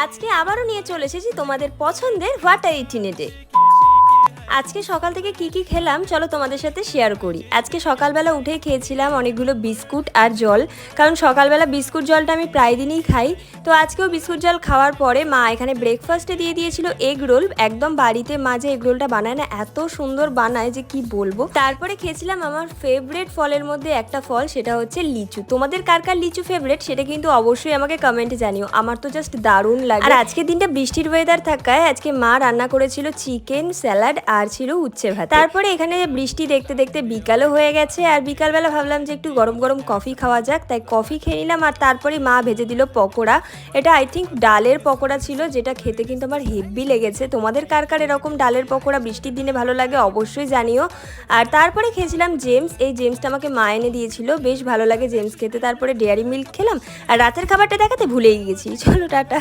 আজকে আবারও নিয়ে চলে এসেছি তোমাদের পছন্দের what are it in a day. আজকে সকাল থেকে কি কি খেলাম চলো তোমাদের সাথে শেয়ার করি। আজকে সকালবেলা উঠেই খেয়েছিলাম অনেকগুলো বিস্কুট আর জল, কারণ সকালবেলা বিস্কুট জলটা আমি প্রায় দিনই খাই। তো আজকেও বিস্কুট জল খাওয়ার পরে মা এখানে ব্রেকফাস্টে দিয়ে দিয়েছিল এগ রোল। একদম বাড়িতে মা যে এগ রোলটা বানায় না, এত সুন্দর বানায় যে কি বলবো। তারপরে খেয়েছিলাম আমার ফেভারিট ফলের মধ্যে একটা ফল, সেটা হচ্ছে লিচু। তোমাদের কার কার লিচু ফেভারিট সেটা কিন্তু অবশ্যই আমাকে কমেন্টে জানিও। আমার তো জাস্ট দারুণ লাগে। আর আজকের দিনটা বৃষ্টির ওয়েদার থাকায় আজকে মা রান্না করেছিল চিকেন, স্যালাড আর ছিল উচ্ছে ভাত। তারপরে এখানে বৃষ্টি দেখতে দেখতে বিকালও হয়ে গেছে, আর বিকালবেলা ভাবলাম যে একটু গরম গরম কফি খাওয়া যাক, তাই কফি খেয়ে নিলাম। আর তারপরে মা ভেজে দিল পকোড়া। এটা আই থিঙ্ক ডালের পকোড়া ছিল, যেটা খেতে কিন্তু আমার হেভি লেগেছে। তোমাদের কার কার এরকম ডালের পকোড়া বৃষ্টির দিনে ভালো লাগে অবশ্যই জানিও। আর তারপরে খেয়েছিলাম জেমস। এই জেমসটা আমাকে মা এনে দিয়েছিল, বেশ ভালো লাগে জেমস খেতে। তারপরে ডেয়ারি মিল্ক খেলাম, আর রাতের খাবারটা দেখাতে ভুলেই গেছি। চলো টাটা।